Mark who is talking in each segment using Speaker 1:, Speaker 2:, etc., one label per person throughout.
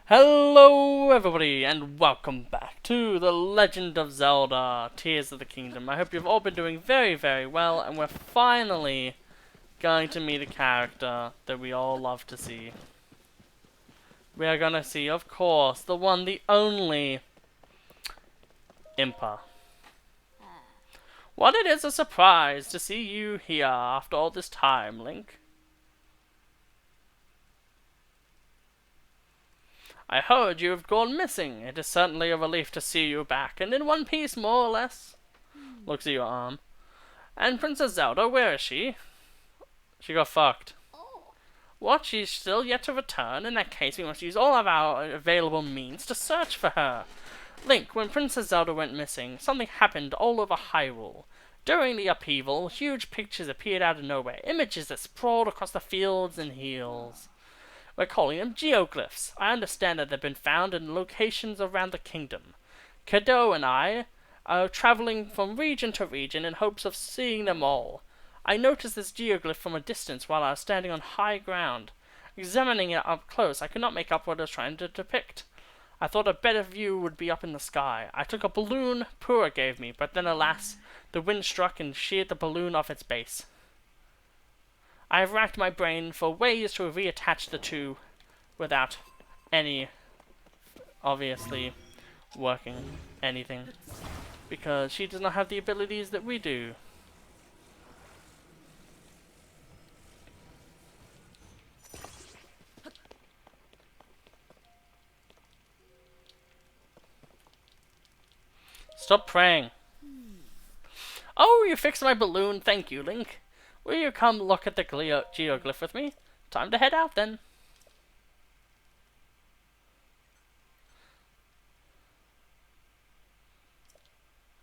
Speaker 1: Hello everybody and welcome back to the Legend of Zelda Tears of the Kingdom. I hope you've all been doing very well, and we're finally going to meet a character that we all love to see. We are gonna see, of course, the one, the only Impa. What it is a surprise to see you here after all this time, Link. I heard you have gone missing. It is certainly a relief to see you back, and in one piece, more or less. Looks at your arm. And Princess Zelda, where is she? She got fucked. What? She's still yet to return? In that case, we must use all of our available means to search for her. Link, when Princess Zelda went missing, something happened all over Hyrule. During the upheaval, huge pictures appeared out of nowhere, images that sprawled across the fields and hills. We're calling them geoglyphs. I understand that they've been found in locations around the kingdom. Cadeau and I are traveling from region to region in hopes of seeing them all. I noticed this geoglyph from a distance while I was standing on high ground. Examining it up close, I could not make up what it was trying to depict. I thought a better view would be up in the sky. I took a balloon Pura gave me, but then alas, the wind struck and sheared the balloon off its base. I have racked my brain for ways to reattach the two without any, obviously, working anything, because she does not have the abilities that we do. Stop praying. Oh, you fixed my balloon. Thank you, Link. Will you come look at the geoglyph with me? Time to head out then.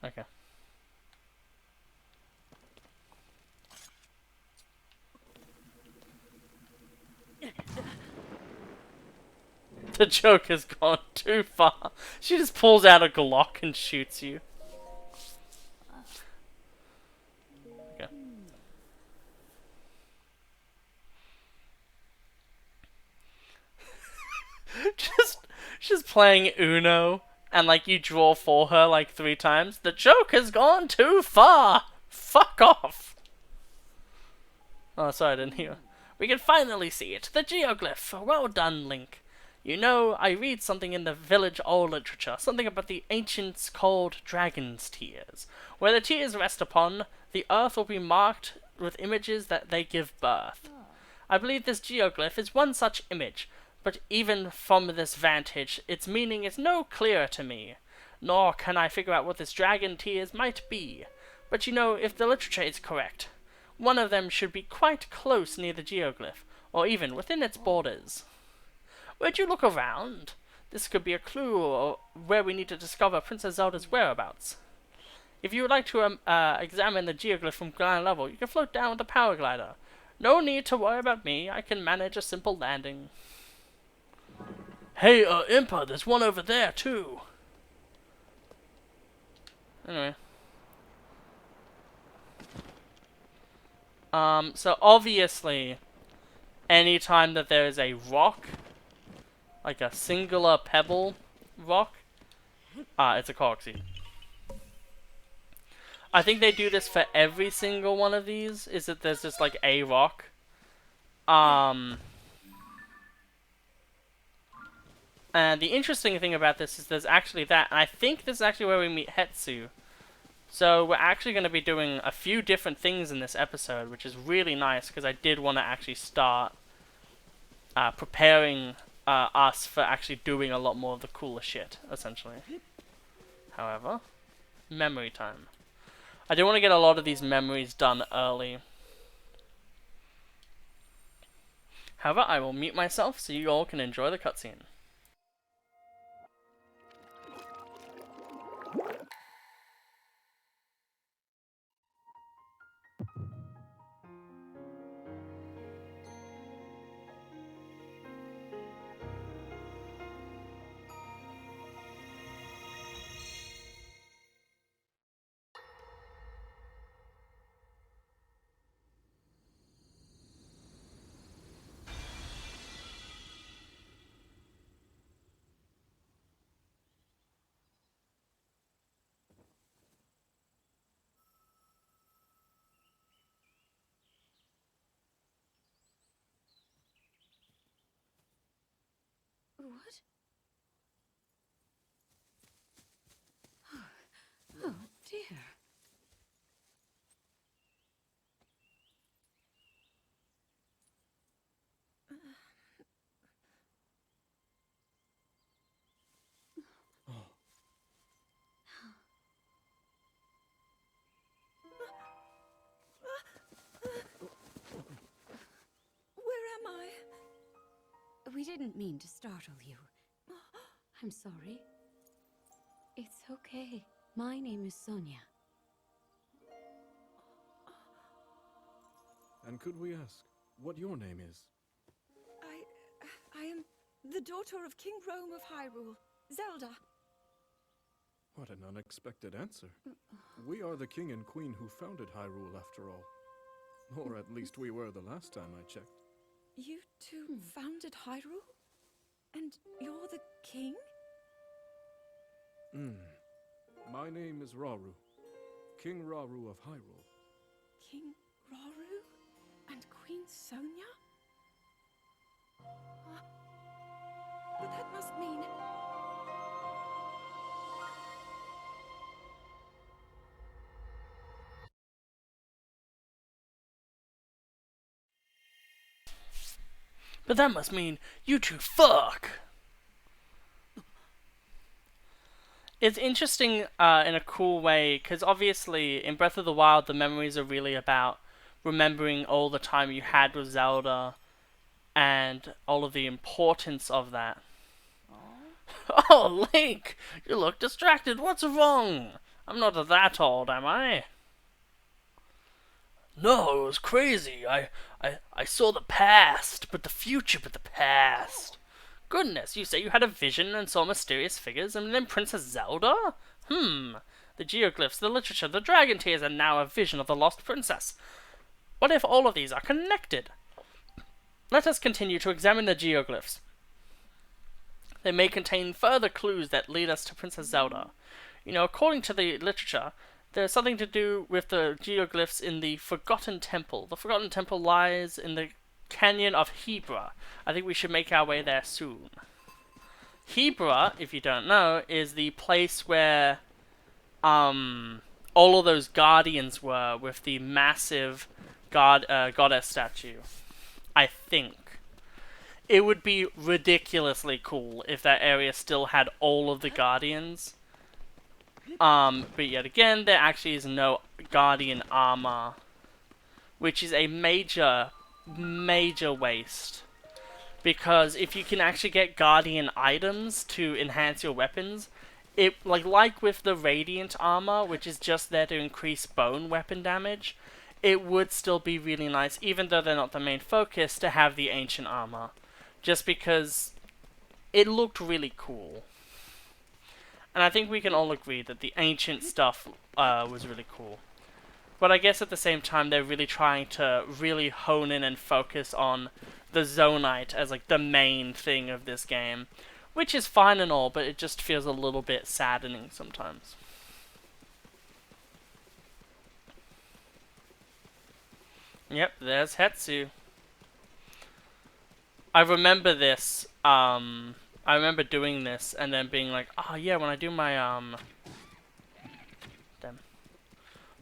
Speaker 1: Okay. The joke has gone too far. She just pulls out a Glock and shoots you. Okay. just playing Uno, and like you draw for her like 3 times. The joke has gone too far. Fuck off. Oh, sorry, I didn't hear. We can finally see it. The geoglyph. Well done, Link. You know, I read something in the village old literature, something about the ancients called Dragon's Tears. Where the tears rest upon, the earth will be marked with images that they give birth. I believe this geoglyph is one such image, but even from this vantage, its meaning is no clearer to me. Nor can I figure out what this Dragon Tears might be. But you know, if the literature is correct, one of them should be quite close near the geoglyph, or even within its borders. Would you look around? This could be a clue or where we need to discover Princess Zelda's whereabouts. If you would like to examine the geoglyph from ground level, you can float down with the power glider. No need to worry about me. I can manage a simple landing. Hey, Impa, there's one over there too. Anyway. So obviously, anytime that there is a rock, like a singular pebble rock, it's a Corksy. I think they do this for every single one of these, is that there's just like a rock. And the interesting thing about this is there's actually that, and I think this is actually where we meet Hetsu. So we're actually going to be doing a few different things in this episode, which is really nice, because I did want to actually start preparing us for actually doing a lot more of the cooler shit, essentially. However, memory time. I do want to get a lot of these memories done early. However, I will mute myself so you all can enjoy the cutscene.
Speaker 2: Oh, dear.
Speaker 3: Where am I?
Speaker 2: We didn't mean to startle you. I'm sorry. It's okay. My name is Sonia.
Speaker 4: And could we ask what your name is?
Speaker 3: I am the daughter of King Rome of Hyrule, Zelda.
Speaker 4: What an unexpected answer. We are the king and queen who founded Hyrule, after all. Or at least we were the last time I checked.
Speaker 3: You two founded Hyrule? And you're the king?
Speaker 4: My name is Rauru, King Rauru of Hyrule.
Speaker 3: King Rauru? And Queen Sonia? But that must mean...
Speaker 1: But that must mean you two fuck. It's interesting in a cool way, because obviously in Breath of the Wild the memories are really about remembering all the time you had with Zelda and all of the importance of that. Oh, Link! You look distracted. What's wrong? I'm not that old, am I? No, it was crazy. I saw the past, but the future, but the past. Goodness, you say you had a vision and saw mysterious figures, and then Princess Zelda? The geoglyphs, the literature, the dragon tears, and now a vision of the lost princess. What if all of these are connected? Let us continue to examine the geoglyphs. They may contain further clues that lead us to Princess Zelda. You know, according to the literature, there's something to do with the geoglyphs in the Forgotten Temple. The Forgotten Temple lies in the Canyon of Hebra. I think we should make our way there soon. Hebra, if you don't know, is the place where all of those guardians were with the massive goddess statue. I think. It would be ridiculously cool if that area still had all of the guardians. But yet again, there actually is no guardian armor, which is a major waste. Because if you can actually get guardian items to enhance your weapons, it like with the radiant armor, which is just there to increase bone weapon damage, it would still be really nice, even though they're not the main focus, to have the ancient armor. Just because it looked really cool. And I think we can all agree that the ancient stuff was really cool. But I guess at the same time they're really trying to really hone in and focus on the Zonite as like the main thing of this game. Which is fine and all, but it just feels a little bit saddening sometimes. Yep, there's Hetsu. I remember this, I remember doing this and then being like, oh yeah, when I do my,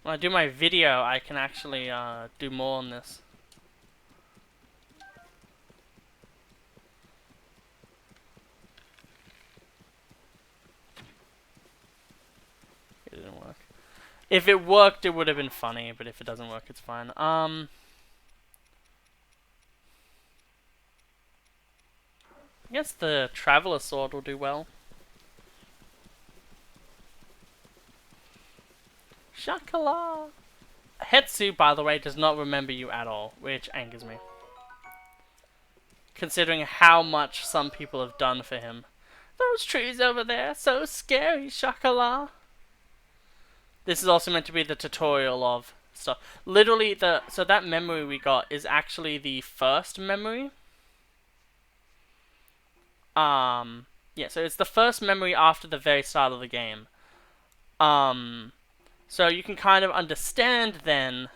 Speaker 1: when I do my video, I can actually, do more on this. It didn't work. If it worked, it would have been funny, but if it doesn't work, it's fine. I guess the Traveler Sword will do well. Shakala! Hetsu, by the way, does not remember you at all, which angers me. Considering how much some people have done for him. Those trees over there, so scary, Shakala! This is also meant to be the tutorial of stuff. Literally, so that memory we got is actually the first memory. Yeah, so it's the first memory after the very start of the game. So you can kind of understand then,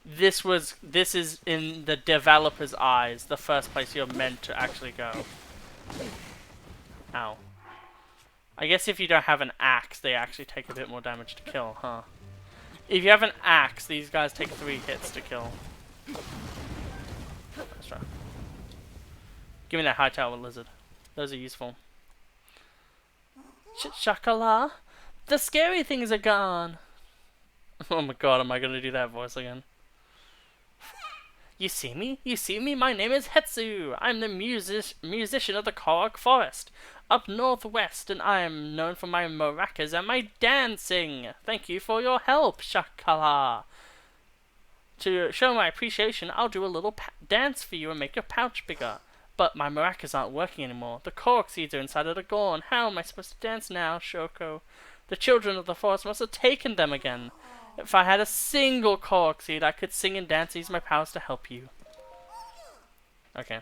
Speaker 1: this is in the developer's eyes, the first place you're meant to actually go. Ow. I guess if you don't have an axe, they actually take a bit more damage to kill, huh? If you have an axe, these guys take 3 hits to kill. Let's try. Give me that high tower lizard. Those are useful. Shakala, the scary things are gone. Oh my god, am I gonna do that voice again? You see me? You see me? My name is Hetsu. I'm the musician of the Korok Forest, up northwest, and I am known for my maracas and my dancing. Thank you for your help, Shakala. To show my appreciation, I'll do a little dance for you and make your pouch bigger. But my maracas aren't working anymore. The Korok seeds are inside of the Gorn. How am I supposed to dance now, Shoko? The children of the forest must have taken them again. If I had a single Korok seed, I could sing and dance, use my powers to help you. Okay.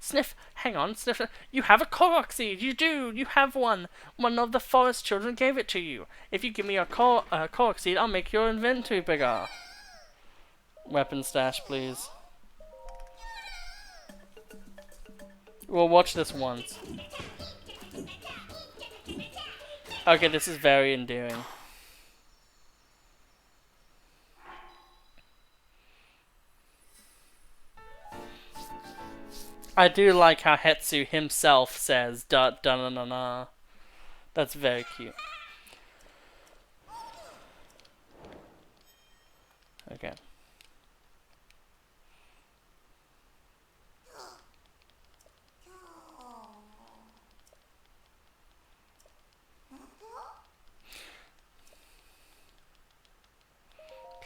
Speaker 1: Sniff, hang on, Sniff. You have a Korok seed. You do. You have one. One of the forest children gave it to you. If you give me a Korok seed, I'll make your inventory bigger. Weapon stash, please. We'll watch this once. Okay, this is very endearing. I do like how Hetsu himself says da da na na na. That's very cute. Okay.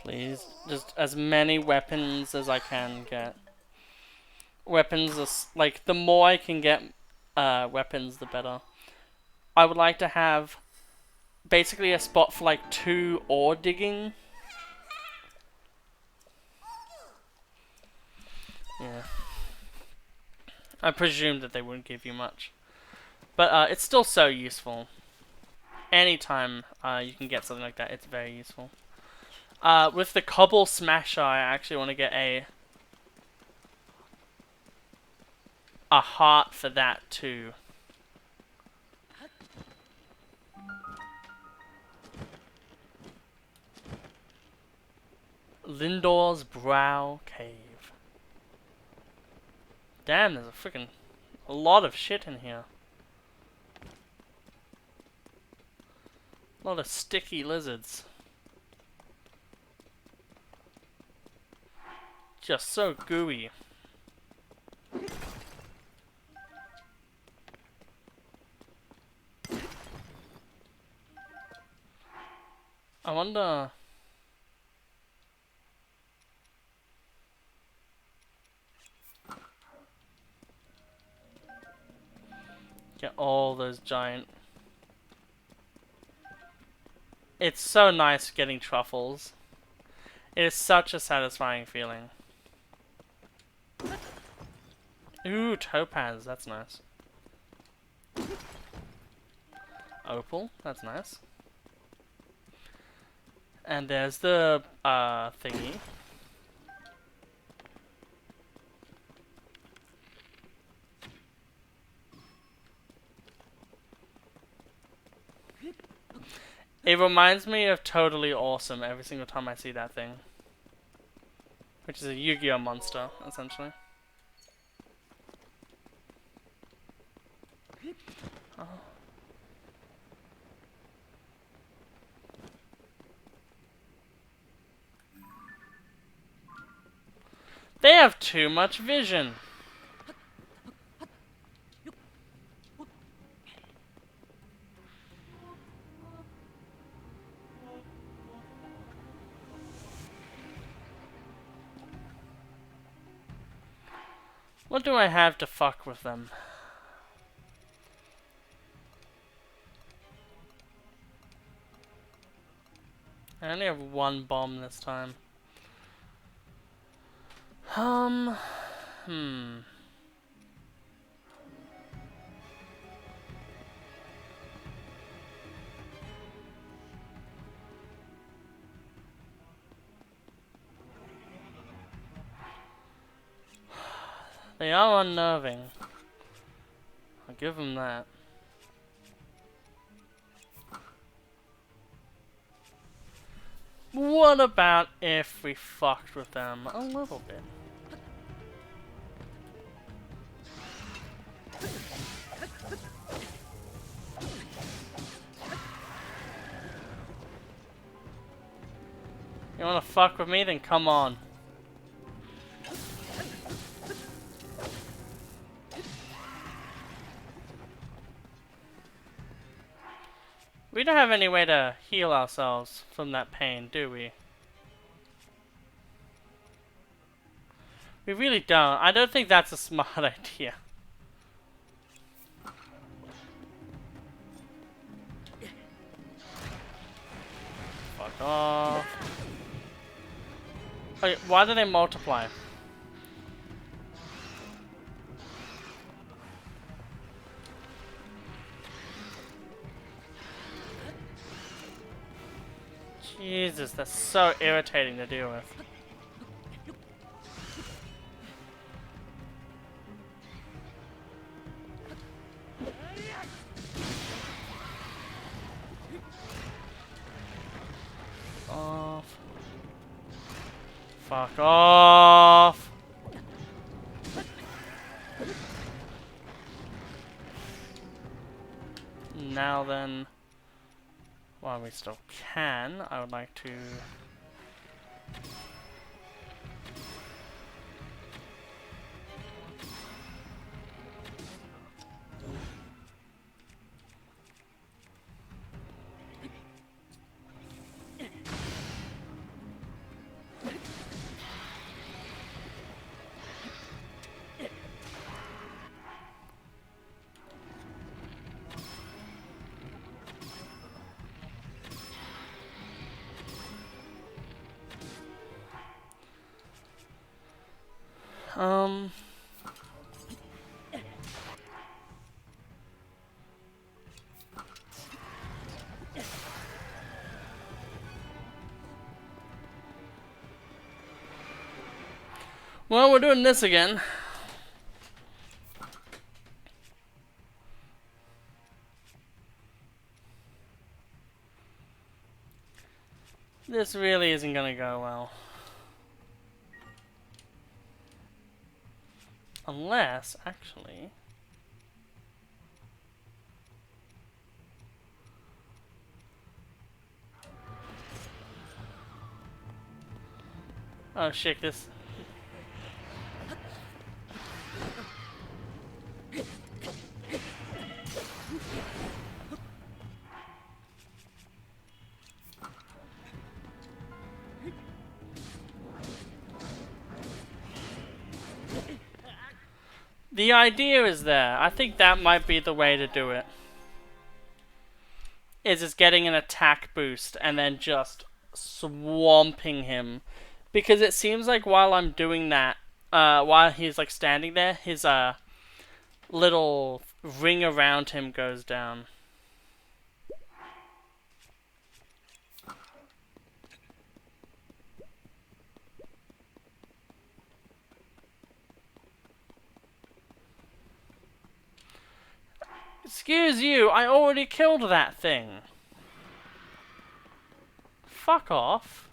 Speaker 1: Please, just as many weapons as I can get. Weapons are like, the more I can get weapons, the better. I would like to have basically a spot for like 2 ore digging. Yeah. I presume that they wouldn't give you much. But it's still so useful. Anytime you can get something like that, it's very useful. With the Cobble Smasher, I actually want to get a heart for that too. Lindor's Brow Cave. Damn, there's a lot of shit in here. A lot of sticky lizards. Just so gooey. I wonder... Get all those giant... It's so nice getting truffles. It is such a satisfying feeling. Ooh, topaz, that's nice. Opal, that's nice. And there's the thingy. It reminds me of Totally Awesome every single time I see that thing. Which is a Yu-Gi-Oh monster, essentially. Oh. They have too much vision. What do I have to fuck with them? I only have 1 bomb this time. They are unnerving. I'll give him that. What about if we fucked with them a little bit? You wanna fuck with me? Then come on. We don't have any way to heal ourselves from that pain, do we? We really don't. I don't think that's a smart idea. Fuck off. Okay, why do they multiply? Jesus, that's so irritating to deal with. Off. Fuck off. Now then, while we still can, I would like to well, we're doing this again. This really isn't gonna go well. Unless, actually... Oh shit, this... The idea is there. I think that might be the way to do it. Is just getting an attack boost and then just swamping him. Because it seems like while I'm doing that, while he's like standing there, his little ring around him goes down. Excuse you, I already killed that thing. Fuck off.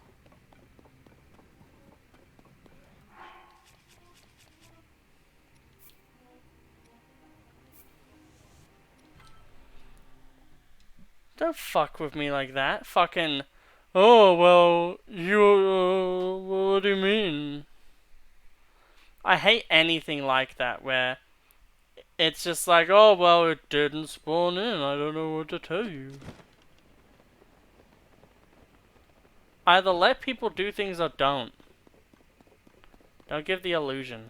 Speaker 1: Don't fuck with me like that. Fucking, oh, well, what do you mean? I hate anything like that where it's just like, oh, well, it didn't spawn in. I don't know what to tell you. Either let people do things or don't. Don't give the illusion.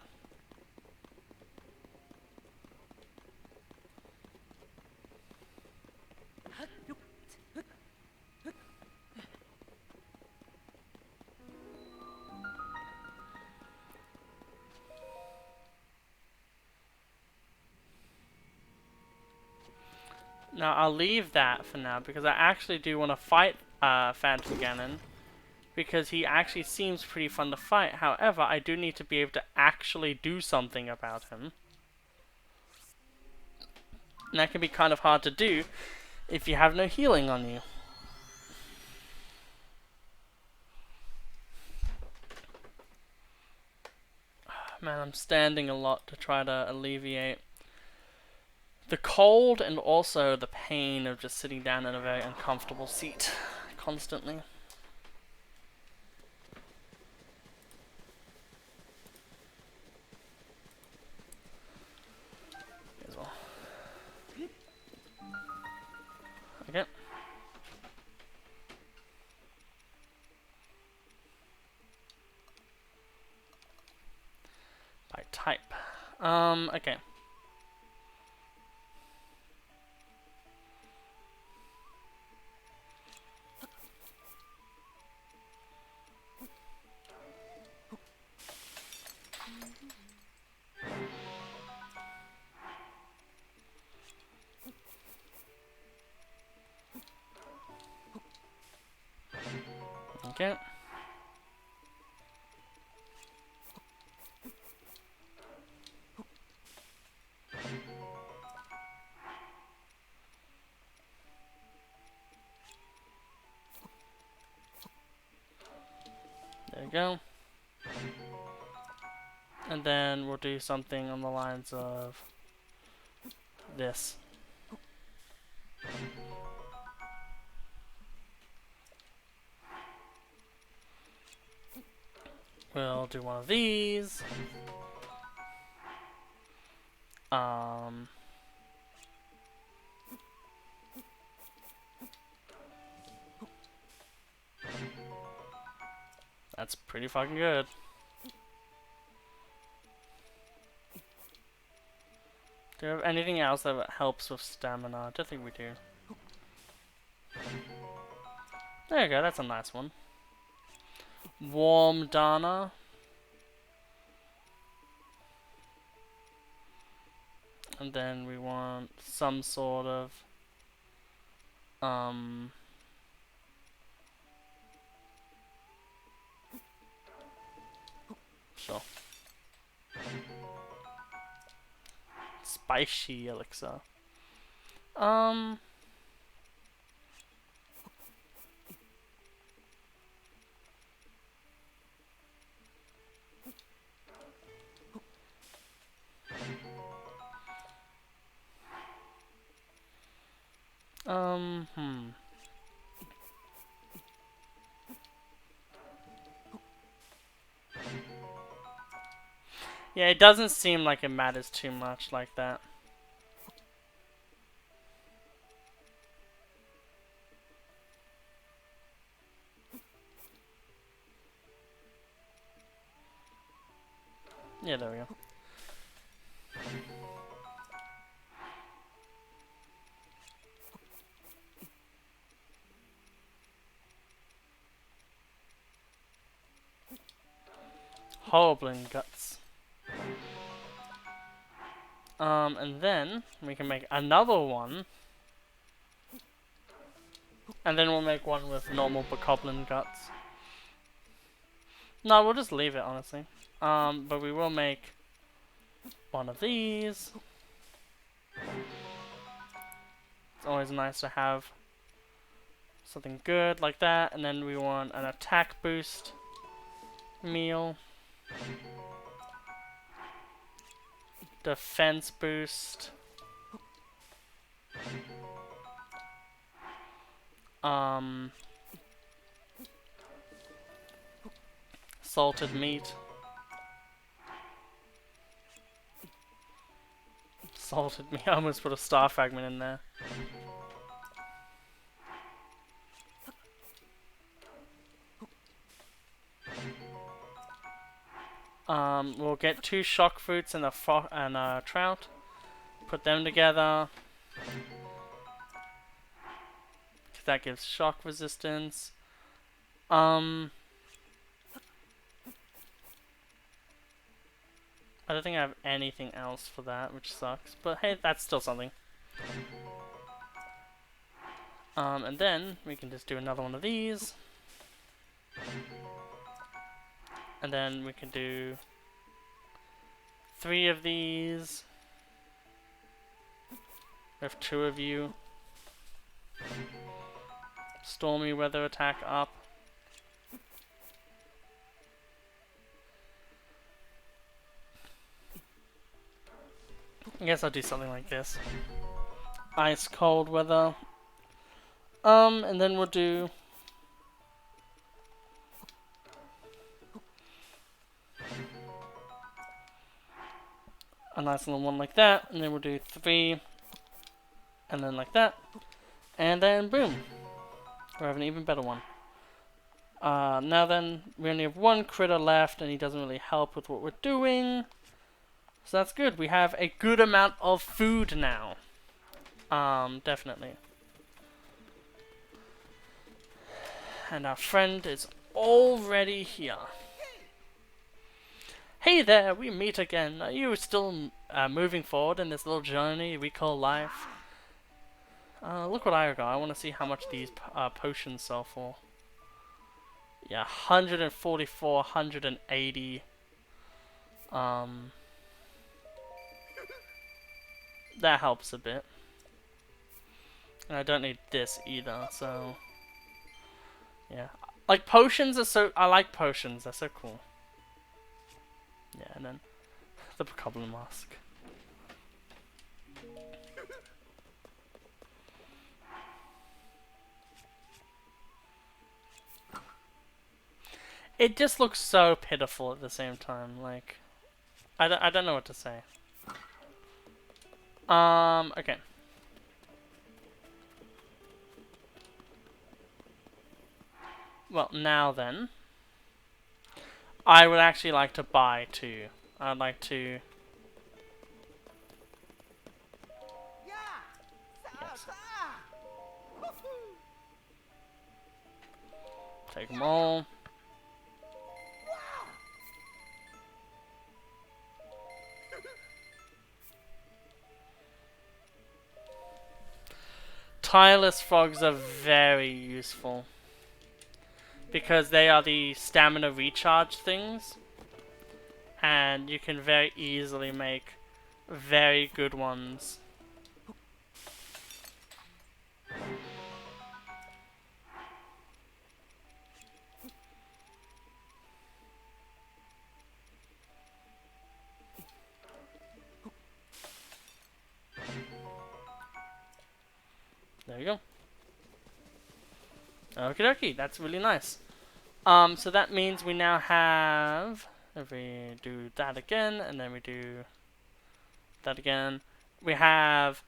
Speaker 1: Now, I'll leave that for now, because I actually do want to fight Phantom Ganon, because he actually seems pretty fun to fight. However, I do need to be able to actually do something about him. And that can be kind of hard to do if you have no healing on you. Man, I'm standing a lot to try to alleviate the cold and also the pain of just sitting down in a very uncomfortable seat constantly. As well. Okay. By type. Okay. Okay. There you go. And then we'll do something on the lines of this. We'll do one of these. That's pretty fucking good. Do we have anything else that helps with stamina? I don't think we do. There you go, that's a nice one. Warm Dana. And then we want some sort of sure. Spicy elixir. Yeah, it doesn't seem like it matters too much like that. Yeah, there we go. Hoblin guts. And then we can make another one. And then we'll make one with normal bokoblin guts. No, we'll just leave it, honestly. But we will make one of these. It's always nice to have something good like that. And then we want an attack boost meal. Defense boost. Salted meat. Salted meat. I almost put a star fragment in there. We'll get 2 shock fruits and a trout. Put them together. That gives shock resistance. I don't think I have anything else for that, which sucks. But hey, that's still something. And then we can just do another one of these. And then we can do 3 of these. We have 2 of you. Stormy weather attack up. I guess I'll do something like this. Ice cold weather. And then we'll do a nice little one like that, and then we'll do 3, and then like that, and then boom. We have an even better one. Now then, we only have 1 critter left, and he doesn't really help with what we're doing. So that's good. We have a good amount of food now. Definitely. And our friend is already here. Hey there, we meet again. Are you still moving forward in this little journey we call life? Look what I got. I want to see how much these potions sell for. Yeah, 144, 180. That helps a bit. And I don't need this either, so... Yeah. Like, potions are so... I like potions, they're so cool. Yeah, and then... the Goblin Mask. It just looks so pitiful at the same time, like... I don't know what to say. Okay. Well, now then, I would actually like to buy 2. I'd like to... Yes. Take them all. Tireless frogs are very useful because they are the stamina recharge things, and you can very easily make very good ones. There you go. Okie dokie, that's really nice. So that means we now have, if we do that again, and then we do that again, we have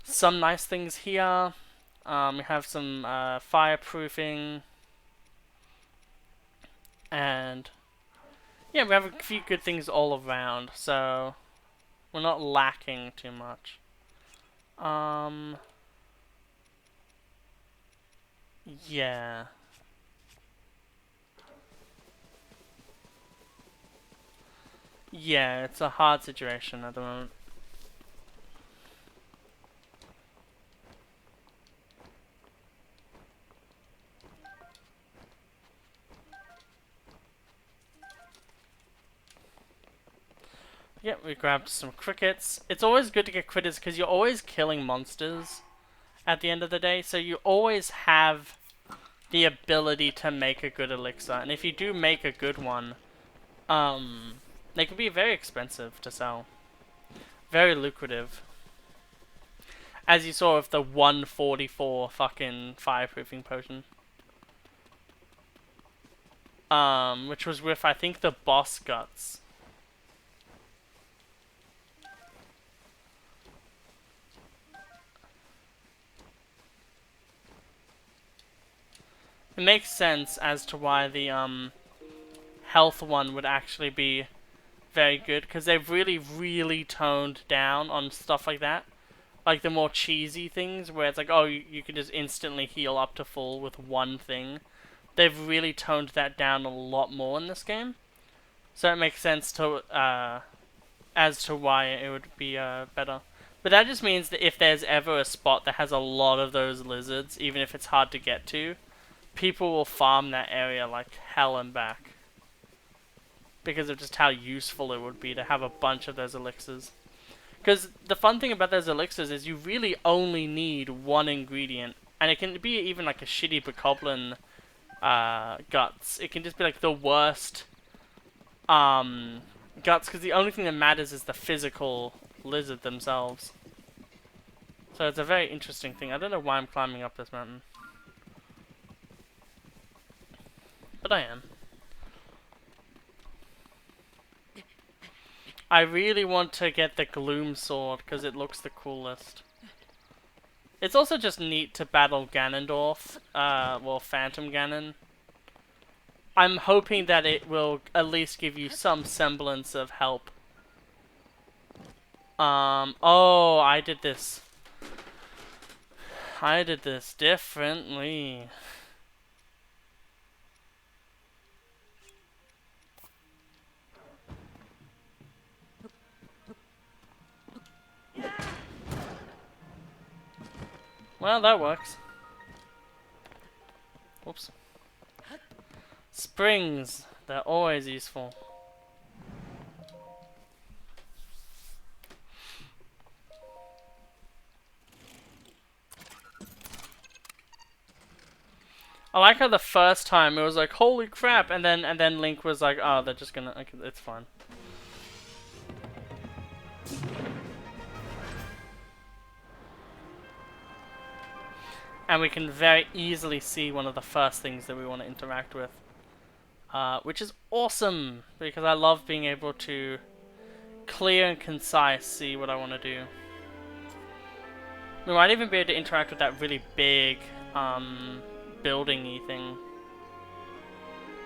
Speaker 1: some nice things here. We have some fireproofing, and yeah, we have a few good things all around, so we're not lacking too much. Yeah. Yeah, it's a hard situation at the moment. Yeah, we grabbed some crickets. It's always good to get critters because you're always killing monsters at the end of the day, so you always have the ability to make a good elixir. And if you do make a good one, they can be very expensive to sell. Very lucrative. As you saw with the 144 fucking fireproofing potion. Which was with, I think, the boss guts. It makes sense as to why the health one would actually be very good, because they've really toned down on stuff like that. Like the more cheesy things where it's like, oh, you can just instantly heal up to full with one thing. They've really toned that down a lot more in this game. So it makes sense to as to why it would be better. But that just means that if there's ever a spot that has a lot of those lizards, even if it's hard to get to, people will farm that area like hell and back. Because of just how useful it would be to have a bunch of those elixirs. Because the fun thing about those elixirs is you really only need one ingredient. And it can be even like a shitty bokoblin guts. It can just be like the worst guts, because the only thing that matters is the physical lizard themselves. So it's a very interesting thing. I don't know why I'm climbing up this mountain. But I am. I really want to get the Gloom Sword because it looks the coolest. It's also just neat to battle Ganondorf, well, Phantom Ganon. I'm hoping that it will at least give you some semblance of help. Oh, I did this differently. Well, that works. Whoops. Springs, they're always useful. I like how the first time it was like, holy crap, and then Link was like, oh, they're just gonna, okay, it's fine. And we can very easily see one of the first things that we want to interact with. Which is awesome, because I love being able to clear and concise see what I want to do. We might even be able to interact with that really big building-y thing.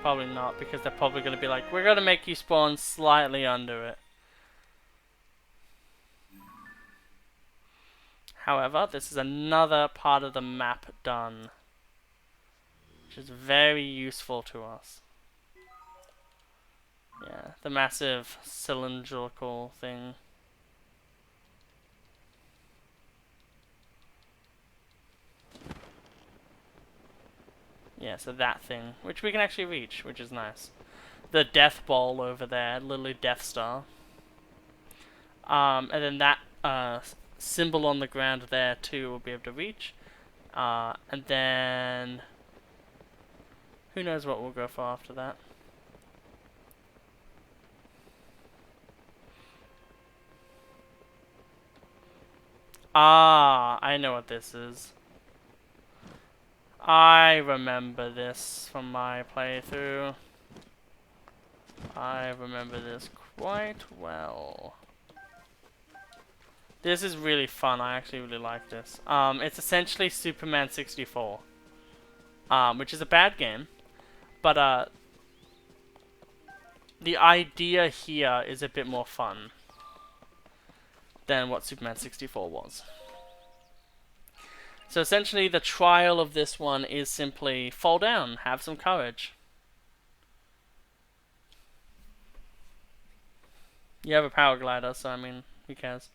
Speaker 1: Probably not, because they're probably going to be like, we're going to make you spawn slightly under it. However, this is another part of the map done, which is very useful to us. Yeah, the massive cylindrical thing. Yeah, so that thing, which we can actually reach, which is nice. The death ball over there, literally Death Star. And then that symbol on the ground there too we'll be able to reach. And then who knows what we'll go for after that. Ah, I know what this is. I remember this from my playthrough. I remember this quite well. This is really fun. I actually really like this. It's essentially Superman 64, which is a bad game, but the idea here is a bit more fun than what Superman 64 was. So essentially the trial of this one is simply fall down, have some courage. You have a power glider, so I mean, who cares?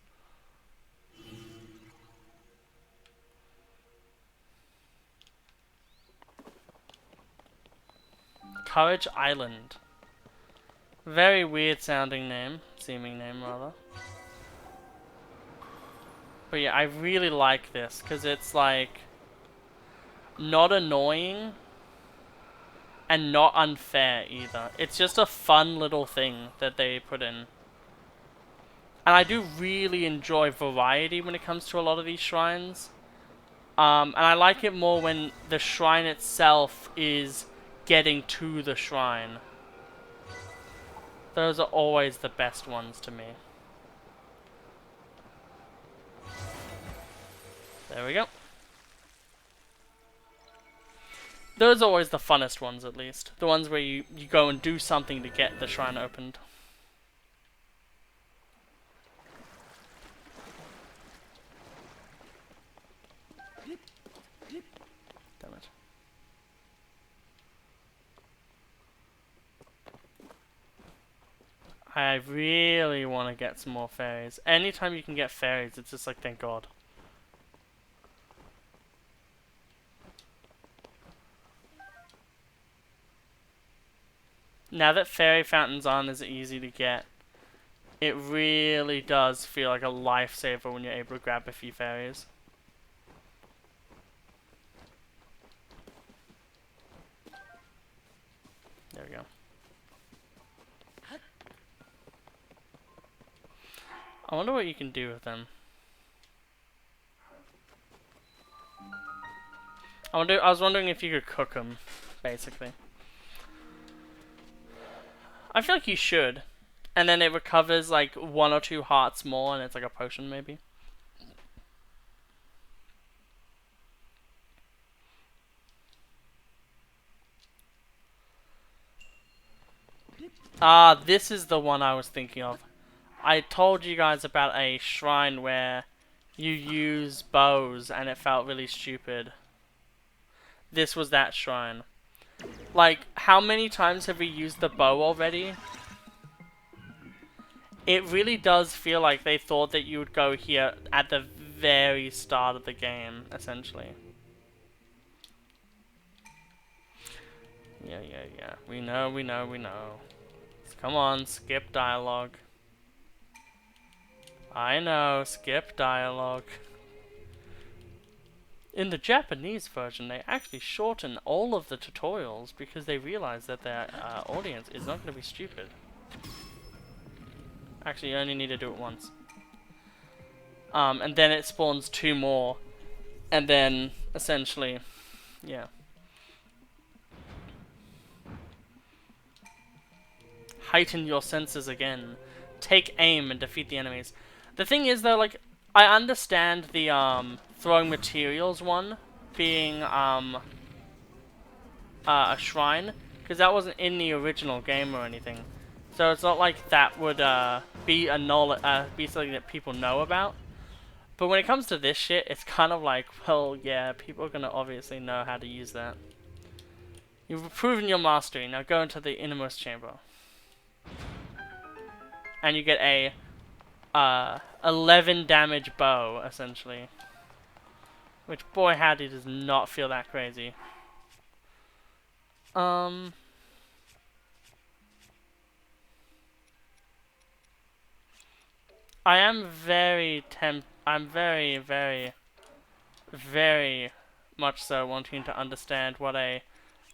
Speaker 1: Courage Island. Very weird sounding name, seeming name rather. But yeah, I really like this because it's like not annoying and not unfair either. It's just a fun little thing that they put in. And I do really enjoy variety when it comes to a lot of these shrines. And I like it more when the shrine itself is getting to the shrine. Those are always the best ones to me. There we go. Those are always the funnest ones, at least. The ones where you go and do something to get the shrine opened. Damn it. I really want to get some more fairies. Anytime you can get fairies, it's just like, thank God. Now that fairy fountains aren't as easy to get, It really does feel like a lifesaver when you're able to grab a few fairies. There we go. I wonder what you can do with them. I was wondering if you could cook them, basically. I feel like you should. And then it recovers like 1 or 2 hearts more, and it's like a potion, maybe. Ah, this is the one I was thinking of. I told you guys about a shrine where you use bows, and it felt really stupid. This was that shrine. Like, how many times have we used the bow already? It really does feel like they thought that you would go here at the very start of the game, essentially. Yeah. We know. Come on, skip dialogue. I know, skip dialogue. In the Japanese version, they actually shorten all of the tutorials because they realize that their audience is not going to be stupid. Actually, you only need to do it once. And then it spawns 2 more. And then, essentially, yeah. Heighten your senses again. Take aim and defeat the enemies. The thing is, though, like, I understand the, throwing materials one being, a shrine. Because that wasn't in the original game or anything. So it's not like that would, be be something that people know about. But when it comes to this shit, it's kind of like, well, yeah, people are gonna obviously know how to use that. You've proven your mastery. Now go into the innermost chamber. And you get a 11 damage bow, essentially. Which, boy howdy, does not feel that crazy. I am I'm very, very, very much so wanting to understand what a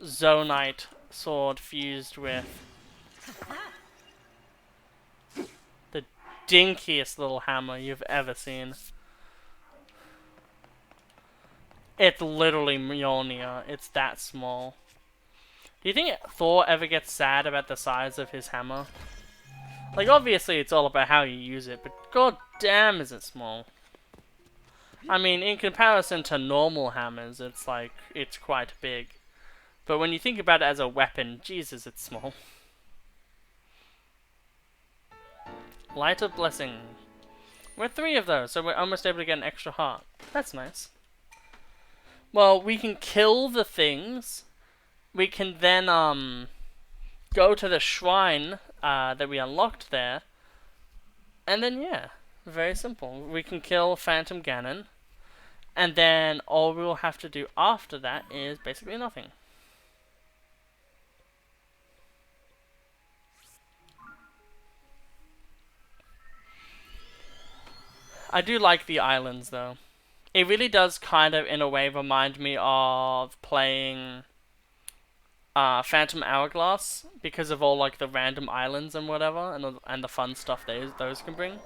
Speaker 1: Zonite sword fused with the dinkiest little hammer you've ever seen. It's literally Mjolnir. It's that small. Do you think Thor ever gets sad about the size of his hammer? Like, obviously it's all about how you use it, but god damn is it small. I mean, in comparison to normal hammers, it's like, it's quite big. But when you think about it as a weapon, Jesus, it's small. Light of Blessing. We're 3 of those, so we're almost able to get an extra heart. That's nice. Well, we can kill the things. We can then, go to the shrine, that we unlocked there. And then, yeah, very simple. We can kill Phantom Ganon. And then all we will have to do after that is basically nothing. I do like the islands, though. It really does kind of, in a way, remind me of playing Phantom Hourglass because of all like the random islands and whatever, and the fun stuff those can bring.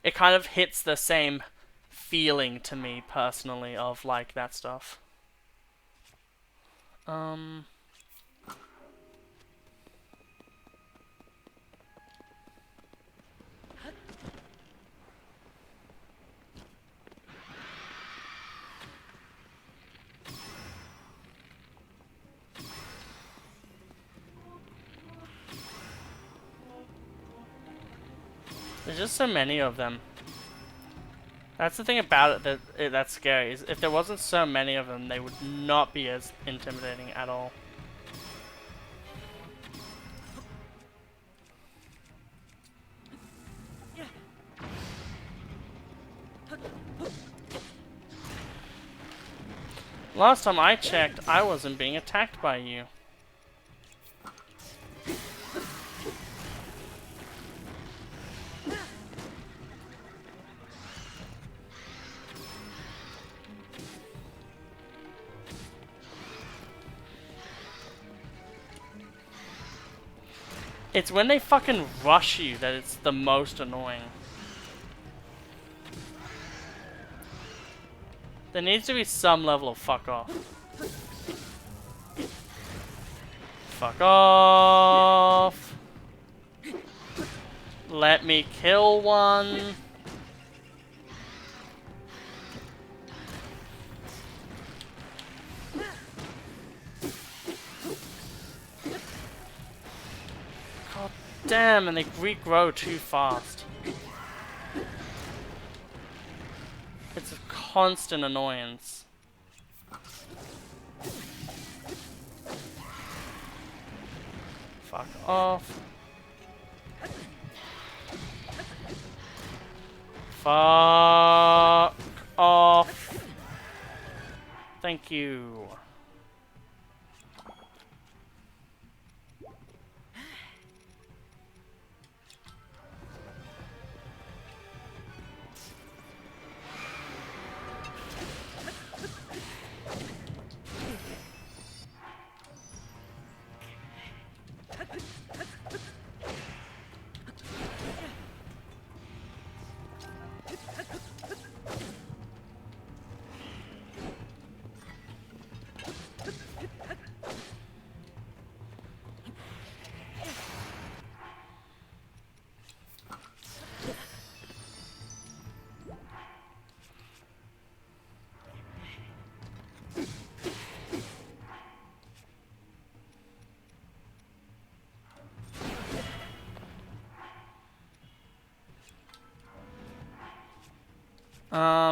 Speaker 1: It kind of hits the same feeling to me personally of like that stuff. There's just so many of them. That's the thing about it that's scary, is if there wasn't so many of them, they would not be as intimidating at all. Last time I checked, I wasn't being attacked by you. It's when they fucking rush you that it's the most annoying. There needs to be some level of fuck off. Fuck off. Let me kill one. God damn, and they regrow too fast. It's a constant annoyance. Fuck off. Fuck off. Thank you.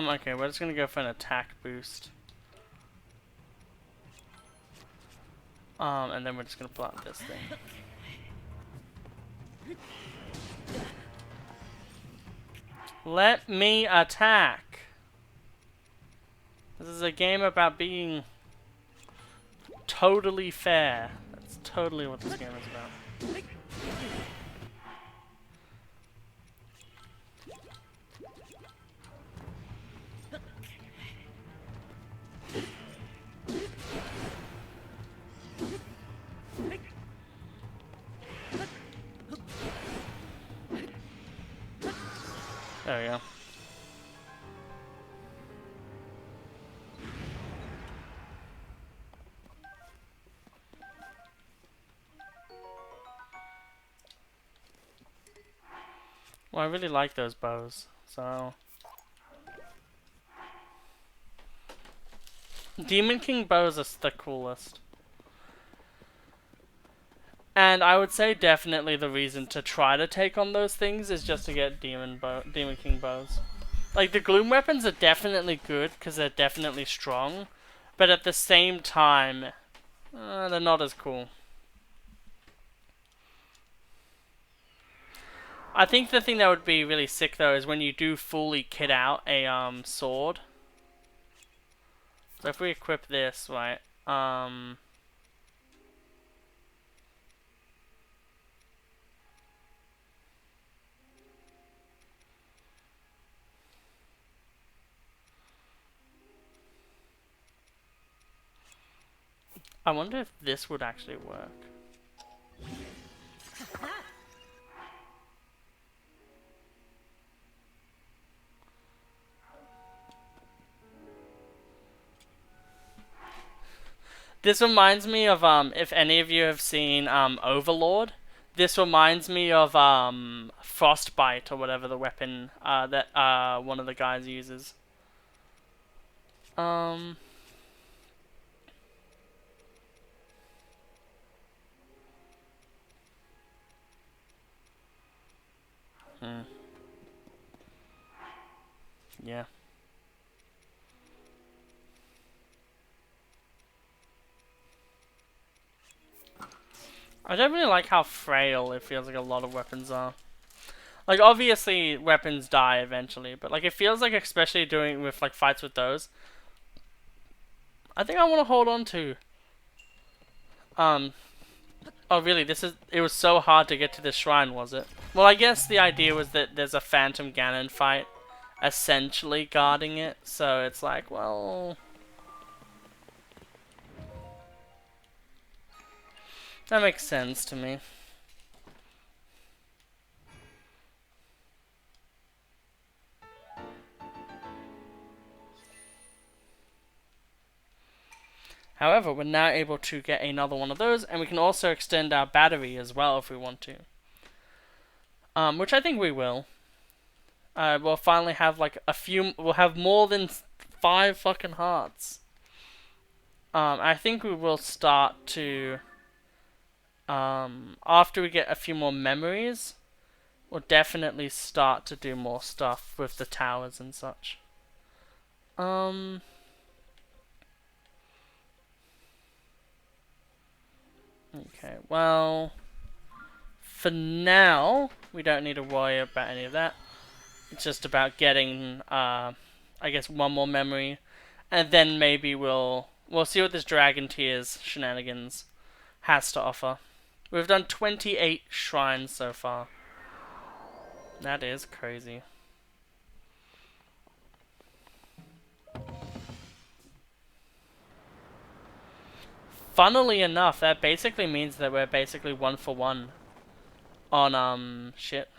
Speaker 1: Okay, we're just gonna go for an attack boost. And then we're just gonna pull out this thing. Let me attack! This is a game about being totally fair. That's totally what this game is about. There we go. Well, I really like those bows, so... Demon King bows are the coolest. And I would say definitely the reason to try to take on those things is just to get Demon King bows. Like, the Gloom weapons are definitely good, because they're definitely strong. But at the same time, they're not as cool. I think the thing that would be really sick, though, is when you do fully kit out a sword. So if we equip this, right, I wonder if this would actually work. This reminds me of, if any of you have seen, Overlord, this reminds me of, Frostbite, or whatever the weapon, that, one of the guys uses. Yeah. I don't really like how frail it feels like a lot of weapons are. Like, obviously, weapons die eventually, but, like, it feels like, especially doing with, like, fights with those, I think I want to hold on to. Oh, really? It was so hard to get to this shrine, was it? Well, I guess the idea was that there's a Phantom Ganon fight essentially guarding it, so it's like, well... That makes sense to me. However, we're now able to get another one of those, and we can also extend our battery as well if we want to. Which I think we will. We'll finally have like a few. We'll have more than 5 fucking hearts. I think we will start to. After we get a few more memories, we'll definitely start to do more stuff with the towers and such. Okay, well, for now, we don't need to worry about any of that. It's just about getting, I guess, one more memory, and then maybe we'll see what this Dragon Tears shenanigans has to offer. We've done 28 shrines so far. That is crazy. Funnily enough, that basically means that we're basically 1 for 1 on, shit.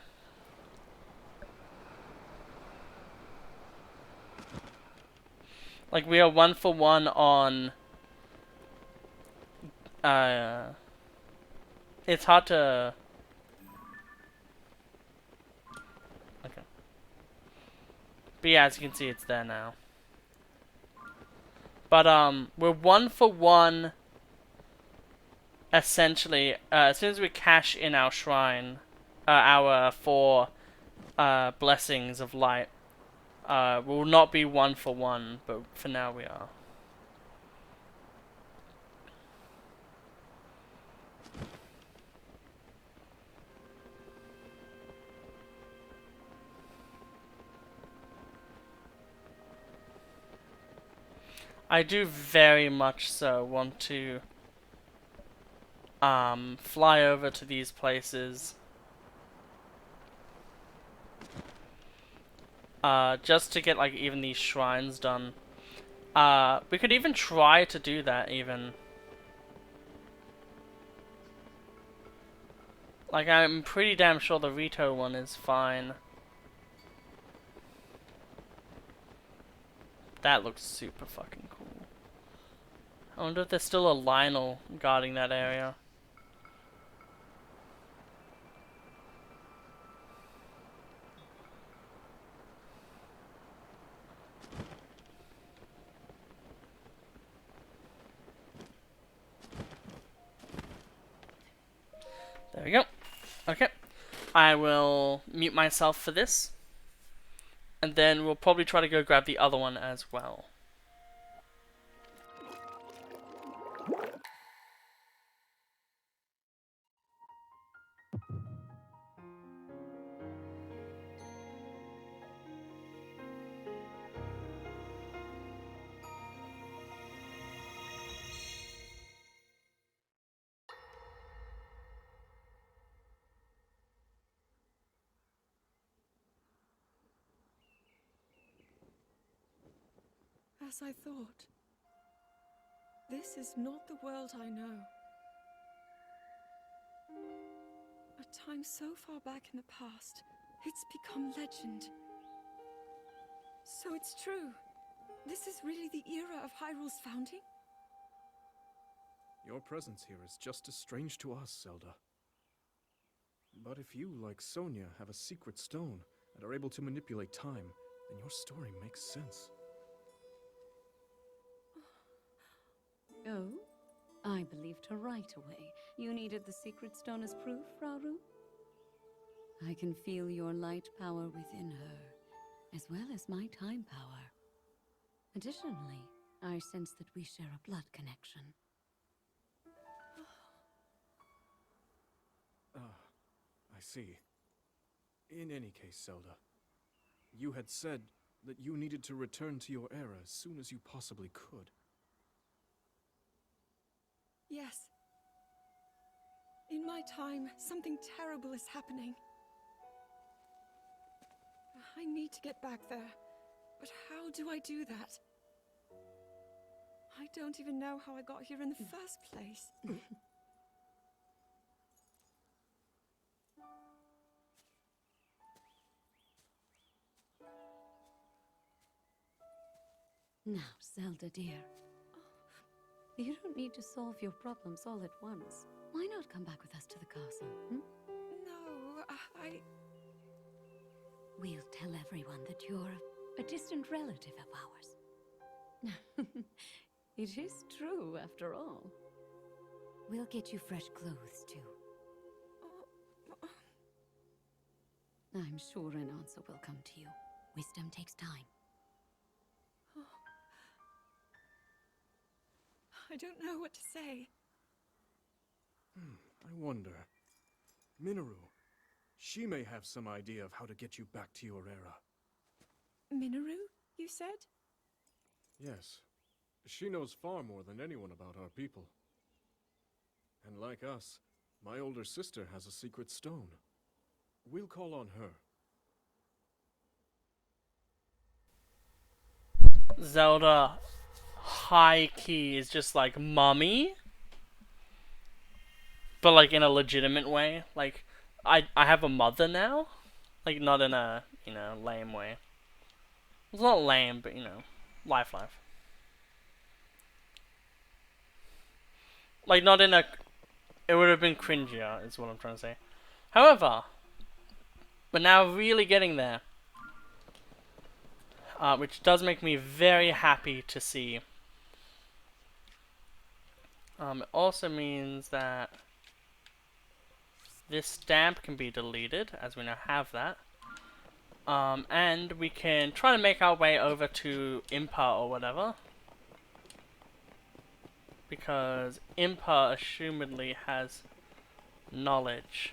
Speaker 1: Like, we are 1 for 1 on, it's hard to, okay. But yeah, as you can see, it's there now. But, we're 1 for 1, essentially, as soon as we cash in our shrine, our 4, blessings of light, we'll not be 1 for 1, but for now we are. I do very much so want to fly over to these places just to get like even these shrines done. We could even try to do that even. Like, I'm pretty damn sure the Rito one is fine. That looks super fucking cool. I wonder if there's still a Lionel guarding that area. There we go. Okay. I will mute myself for this. And then we'll probably try to go grab the other one as well.
Speaker 3: As I thought. This is not the world I know. A time so far back in the past, it's become legend. So it's true. This is really the era of Hyrule's founding?
Speaker 4: Your presence here is just as strange to us, Zelda. But if you, like Sonia, have a secret stone and are able to manipulate time, then your story makes sense.
Speaker 2: Oh? I believed her right away. You needed the secret stone as proof, Rauru? I can feel your light power within her, as well as my time power. Additionally, I sense that we share a blood connection.
Speaker 4: I see. In any case, Zelda, you had said that you needed to return to your era as soon as you possibly could.
Speaker 3: Yes. In my time, something terrible is happening. I need to get back there. But how do I do that? I don't even know how I got here in the first place.
Speaker 2: Now, Zelda dear, You don't need to solve your problems all at once. Why not come back with us to the castle?
Speaker 3: No, I...
Speaker 2: We'll tell everyone that you're a distant relative of ours. It is true, after all. We'll get you fresh clothes, too. I'm sure an answer will come to you. Wisdom takes time.
Speaker 3: I don't know what to say.
Speaker 4: I wonder. Minoru. She may have some idea of how to get you back to your era.
Speaker 3: Minoru, you said?
Speaker 4: Yes. She knows far more than anyone about our people. And like us, my older sister has a secret stone. We'll call on her.
Speaker 1: Zelda high key is just like mommy, but like in a legitimate way. Like I have a mother now, like not in a lame way. It's not lame, but life. Like not in a. It would have been cringier, is what I'm trying to say. However, we're now really getting there. Which does make me very happy to see. It also means that this stamp can be deleted, as we now have that. And we can try to make our way over to Impa or whatever. Because Impa assumedly has knowledge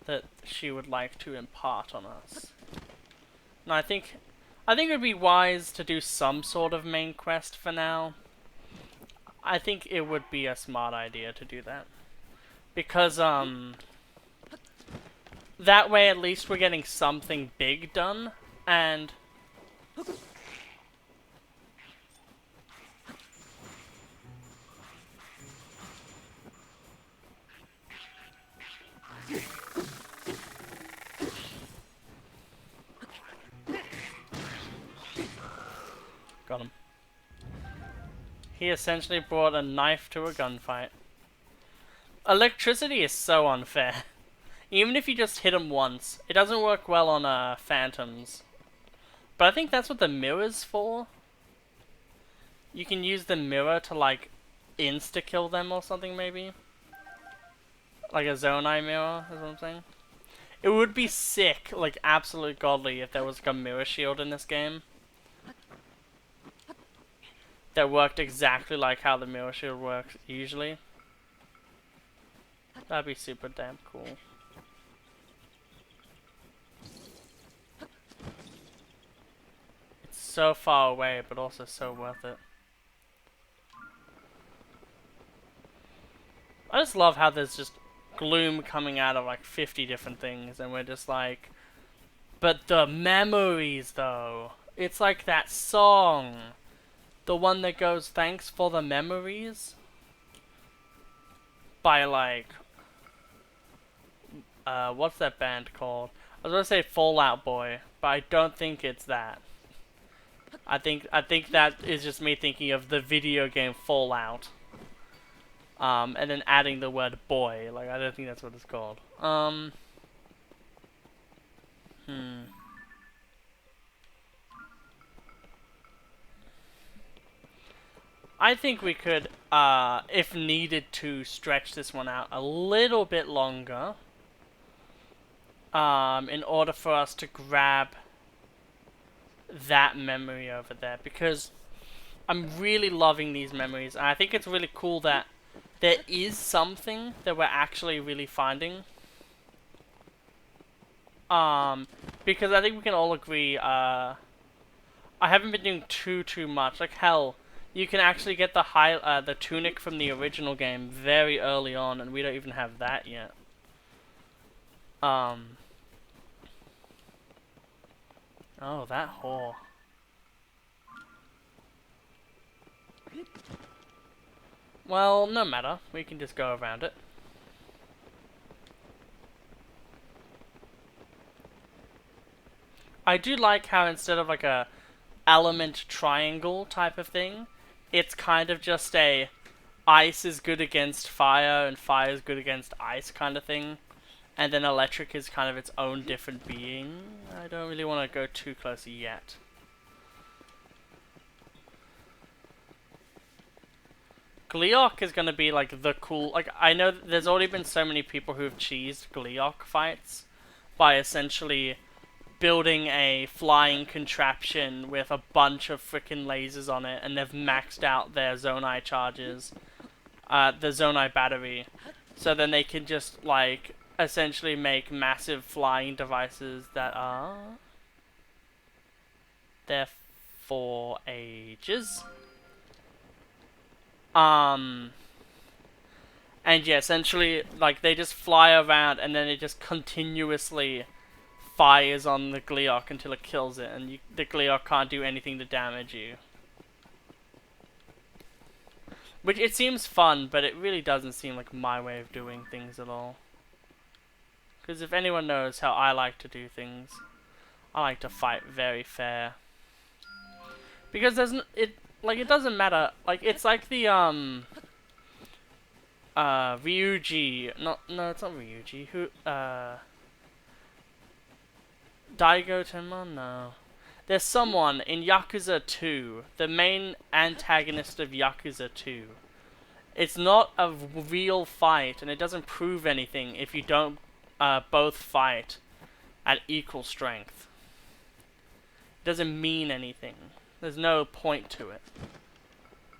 Speaker 1: that she would like to impart on us. And I think it would be wise to do some sort of main quest for now. I think it would be a smart idea to do that. Because, that way at least we're getting something big done, and... Got him. He essentially brought a knife to a gunfight. Electricity is so unfair. Even if you just hit him once, it doesn't work well on phantoms. But I think that's what the mirror's for. You can use the mirror to like insta-kill them or something maybe. Like a Zonai mirror, is what I'm saying. It would be sick, like absolute godly, if there was like a mirror shield in this game. That worked exactly like how the mirror shield works usually. That'd be super damn cool. It's so far away, but also so worth it. I just love how there's just gloom coming out of like 50 different things, and we're just like, but the memories though. It's like that song. The one that goes, "Thanks for the memories," by like, what's that band called? I was gonna say Fall Out Boy, but I don't think it's that. I think that is just me thinking of the video game Fallout. And then adding the word boy. Like, I don't think that's what it's called. I think we could, if needed to, stretch this one out a little bit longer. In order for us to grab that memory over there. Because I'm really loving these memories. And I think it's really cool that there is something that we're actually really finding. Because I think we can all agree, I haven't been doing too much. Like, hell, you can actually get the tunic from the original game very early on, and we don't even have that yet. Oh, that whore. Well, no matter. We can just go around it. I do like how instead of like a element triangle type of thing, it's kind of just a ice is good against fire and fire is good against ice kind of thing. And then electric is kind of its own different being. I don't really want to go too close yet. Gleeok is going to be like the cool... Like, I know there's already been so many people who've cheesed Gleeok fights by essentially building a flying contraption with a bunch of freaking lasers on it, and they've maxed out their Zonai charges, the Zonai battery, so then they can just, like, essentially make massive flying devices that are there for ages. And yeah, essentially, like, they just fly around and then it just continuously fires on the Gleeok until it kills it, and the Gleeok can't do anything to damage you. Which, it seems fun, but it really doesn't seem like my way of doing things at all. Because if anyone knows how I like to do things, I like to fight very fair. Because it doesn't matter, like, it's like the, Ryuji, no, it's not Ryuji, who, Daigo Tenmon? No. There's someone in Yakuza 2, the main antagonist of Yakuza 2. It's not a real fight, and it doesn't prove anything if you don't both fight at equal strength. It doesn't mean anything. There's no point to it.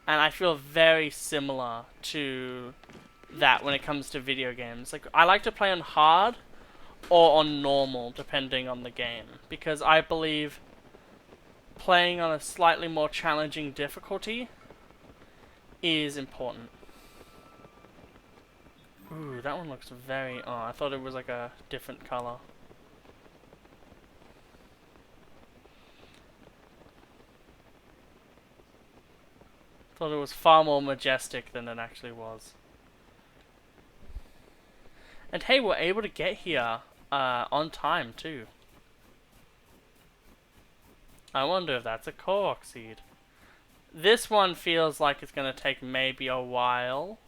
Speaker 1: And I feel very similar to that when it comes to video games. Like, I like to play on hard or on normal, depending on the game, because I believe playing on a slightly more challenging difficulty is important. Ooh, that one looks very... Oh, I thought it was like a different color. Thought it was far more majestic than it actually was. And hey, we're able to get here on time too. I wonder if that's a Korok seed. This one feels like it's going to take maybe a while.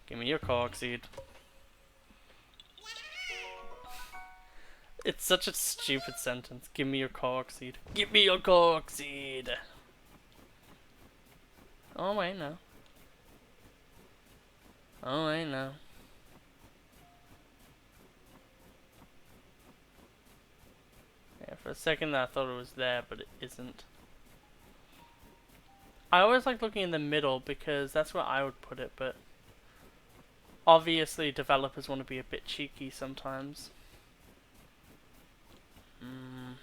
Speaker 1: Give me your Korok seed. It's such a stupid sentence. Give me your Korok seed. Give me your Korok seed! Oh wait, no. Oh wait, no. Yeah, for a second I thought it was there, but it isn't. I always like looking in the middle because that's where I would put it, but obviously developers want to be a bit cheeky sometimes.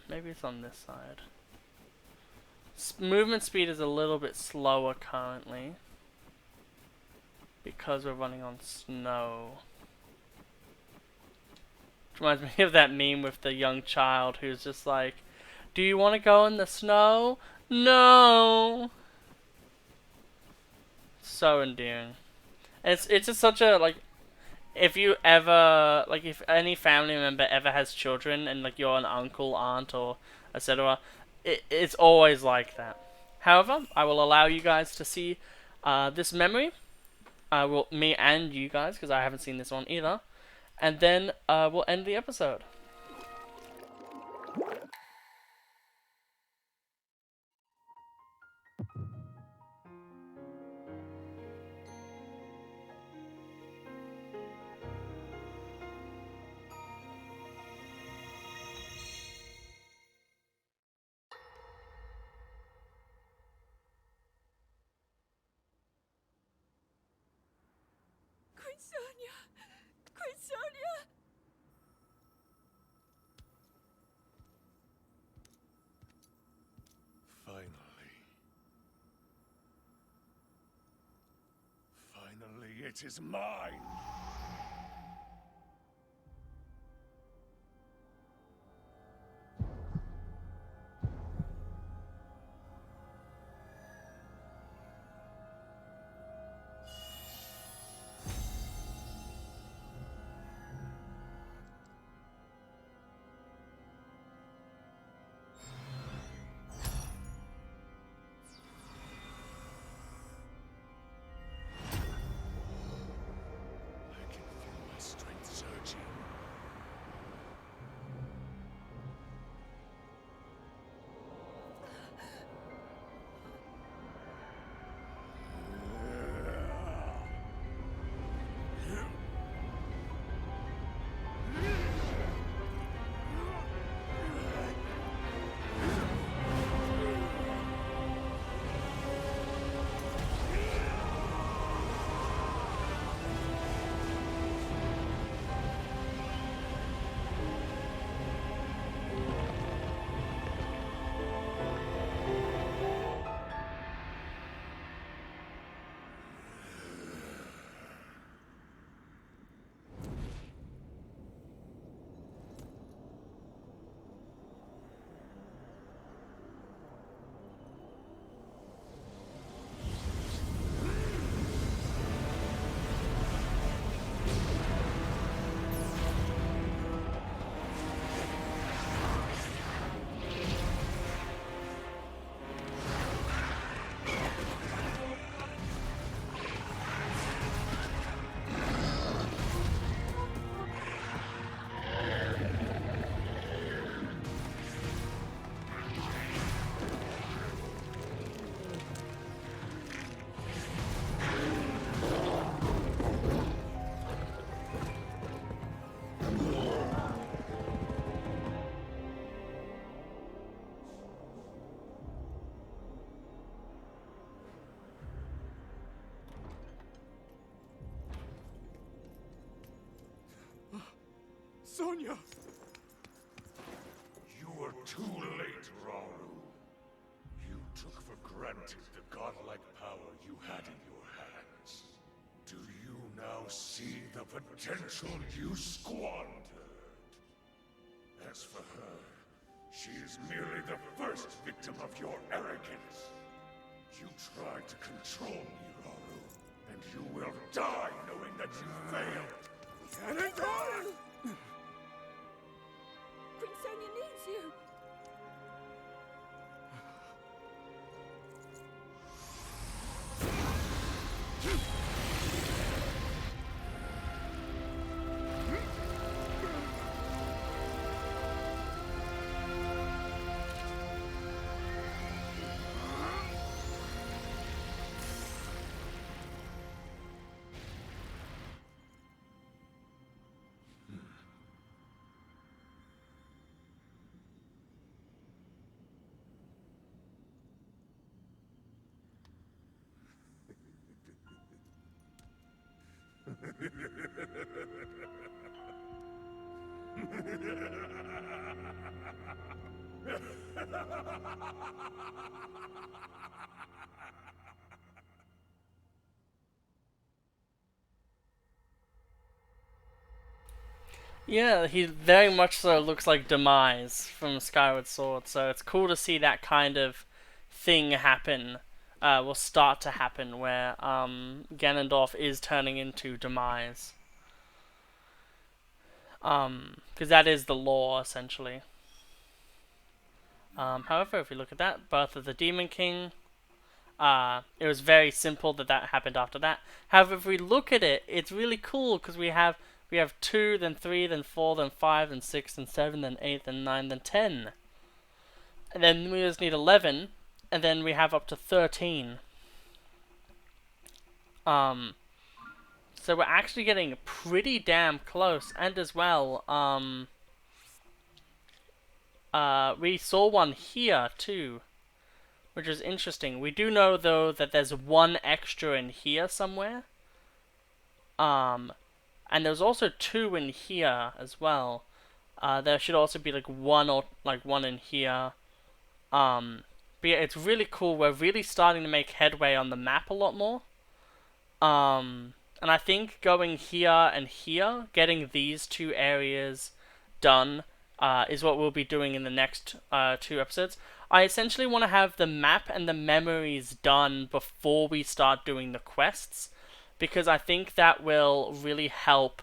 Speaker 1: Maybe it's on this side. Movement speed is a little bit slower currently because we're running on snow. Which reminds me of that meme with the young child who's just like, do you want to go in the snow? No! So endearing. It's just such a, like, if you ever, like, if any family member ever has children and, like, you're an uncle, aunt, or etc., it's always like that. However, I will allow you guys to see this memory. Me and you guys, because I haven't seen this one either. And then we'll end the episode.
Speaker 3: Queen Sonia! Queen Sonia!
Speaker 5: Finally, it is mine!
Speaker 4: Sonia!
Speaker 5: You were too late, Rauru. You took for granted the godlike power you had in your hands. Do you now see the potential you squandered? As for her, she is merely the first victim of your arrogance. You tried to control me, Rauru, and you will die knowing that you failed.
Speaker 4: Cannonball!
Speaker 3: Prince Sonia needs you.
Speaker 1: Yeah, he very much so looks like Demise from Skyward Sword, so it's cool to see that kind of thing happen, will start to happen, where Ganondorf is turning into Demise. Because that is the lore, essentially. However, if we look at that, Birth of the Demon King, it was very simple that happened after that. However, if we look at it, it's really cool because we have 2, then 3, then 4, then 5, then 6, then 7, then 8, then 9, then 10. And then we just need 11, and then we have up to 13. So we're actually getting pretty damn close, and as well, we saw one here too, which is interesting. We do know though that there's one extra in here somewhere. And there's also 2 in here as well. There should also be like one in here. But yeah, it's really cool. We're really starting to make headway on the map a lot more. And I think going here and here, getting these 2 areas done, is what we'll be doing in the next 2 episodes. I essentially want to have the map and the memories done before we start doing the quests, because I think that will really help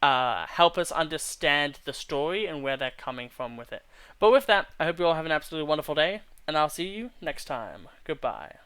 Speaker 1: us understand the story and where they're coming from with it. But with that, I hope you all have an absolutely wonderful day, and I'll see you next time. Goodbye.